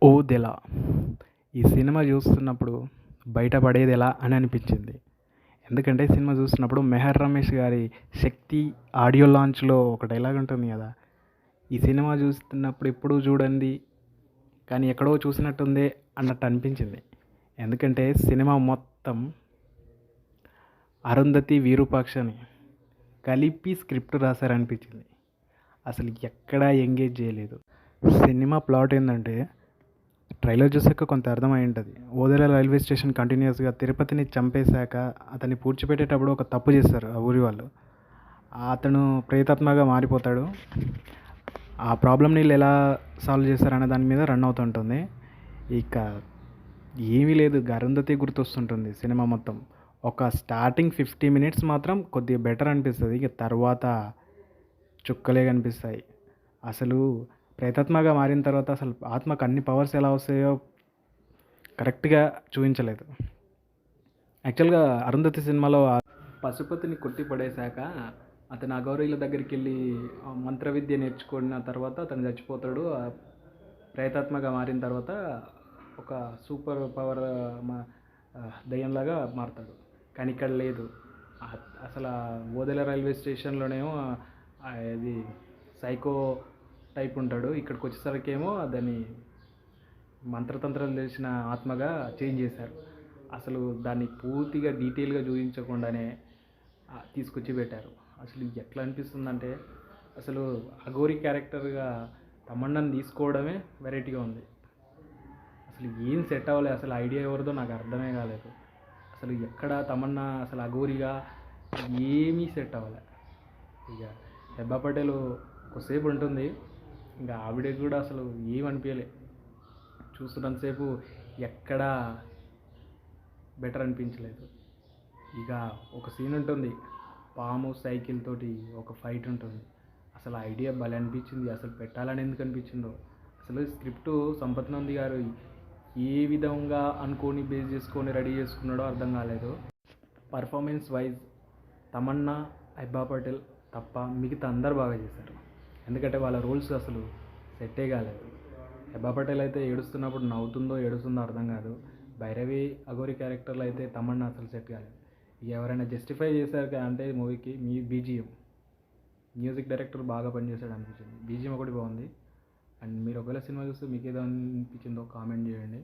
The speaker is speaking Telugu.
ఓదెల ఈ సినిమా చూస్తున్నప్పుడు బయటపడేదెలా అని అనిపించింది. ఎందుకంటే సినిమా చూస్తున్నప్పుడు మెహర్ రమేష్ గారి 'శక్తి' ఆడియో లాంచ్‌లో ఒక డైలాగ్ ఉంటుంది కదా! ఈ సినిమా చూస్తున్నప్పుడు ఎప్పుడూ చూడంది కానీ ఎక్కడో చూసినట్టుందే అన్నట్టు అనిపించింది. ఎందుకంటే సినిమా మొత్తం అరుంధతి, విరూపాక్షని కలిపి స్క్రిప్ట్ రాశారనిపించింది. అసలు ఎక్కడా ఎంగేజ్ చేయలేదు. సినిమా ప్లాట్ ఏందంటే, ట్రైలర్ చూసాక కొంత అర్థమై ఉంటుంది. ఓదెల రైల్వే స్టేషన్ కంటిన్యూస్గా తిరుపతిని చంపేశాక అతన్ని పూడ్చిపెట్టేటప్పుడు ఒక తప్పు చేస్తారు ఆ ఊరి వాళ్ళు. అతను ప్రేతాత్మగా మారిపోతాడు. ఆ ప్రాబ్లమ్ని వీళ్ళు ఎలా సాల్వ్ చేస్తారనే దాని మీద రన్ అవుతుంటుంది. ఇక ఏమీ లేదు, అరుంధతి గుర్తొస్తుంటుంది సినిమా మొత్తం. ఒక స్టార్టింగ్ 50 మినిట్స్ మాత్రం కొద్దిగా బెటర్ అనిపిస్తుంది. ఇక తర్వాత చుక్కలే కనిపిస్తాయి. అసలు ప్రేతాత్మగా మారిన తర్వాత అసలు ఆత్మకు అన్ని పవర్స్ ఎలా వస్తాయో కరెక్ట్గా చూపించలేదు. యాక్చువల్గా అరుంధతి సినిమాలో పశుపతిని కొట్టి పడేశాక అతను అఘోరీల దగ్గరికి వెళ్ళి మంత్ర విద్య నేర్చుకున్న తర్వాత అతను చచ్చిపోతాడు. ప్రేతాత్మగా మారిన తర్వాత ఒక సూపర్ పవర్ దయ్యంలాగా మారుతాడు. కానీ ఇక్కడ లేదు. అసలు ఓదెల రైల్వే స్టేషన్లోనేమో ఇది సైకో టైప్ ఉంటాడు. ఇక్కడికి వచ్చేసరికేమో దాన్ని మంత్రతంత్రాలు తెలిసిన ఆత్మగా చేంజ్ చేశారు. అసలు దాన్ని పూర్తిగా డీటెయిల్గా చూపించకుండానే తీసుకొచ్చి పెట్టారు. అసలు ఎట్లా అనిపిస్తుందంటే, అసలు అఘోరి క్యారెక్టర్గా తమన్నాని తీసుకోవడమే వెరైటీగా ఉంది. అసలు ఏం సెట్ అవ్వలేదు. అసలు ఐడియా ఎవరిదో నాకు అర్థమే కాలేదు. అసలు ఎక్కడ తమన్నా అసలు అఘోరిగా ఏమీ సెట్ అవ్వలే. ఇక హెబ్బా పటేల్ కొద్దిసేపు ఉంటుంది, ఇంకా ఆవిడకి కూడా అసలు ఏమనిపించలే. చూస్తున్నంతసేపు ఎక్కడా బెటర్ అనిపించలేదు. ఇక ఒక సీన్ ఉంటుంది, పాము సైకిల్ తోటి ఒక ఫైట్ ఉంటుంది. అసలు ఐడియా భలే అనిపించింది. అసలు పెట్టాలని ఎందుకు అనిపించిందో. అసలు స్క్రిప్టు సంపత్ నంది గారు ఏ విధంగా అనుకొని బేస్ చేసుకొని రెడీ చేసుకున్నాడో అర్థం కాలేదు. పర్ఫార్మెన్స్ వైజ్ తమన్నా, హెబ్బా పటేల్ తప్ప మిగతా అందరు బాగా చేశారు. ఎందుకంటే వాళ్ళ రోల్స్ అసలు సెట్టే కాలేదు. హెబ్బా పటేల్ అయితే ఏడుస్తున్నప్పుడు నవ్వుతుందో ఏడుస్తుందో అర్థం కాదు. భైరవి అఘోరి క్యారెక్టర్లో అయితే తమన్నా అసలు సెట్ కాలేదు. ఎవరైనా జస్టిఫై చేశారు అంటే మూవీకి బీజిఎం, మ్యూజిక్ డైరెక్టర్ బాగా పనిచేశాడు అనిపించింది. బీజిఎం ఒకటి బాగుంది. అండ్ మీరు ఒకవేళ సినిమా చూస్తే మీకు ఏదో అనిపించిందో కామెంట్ చేయండి.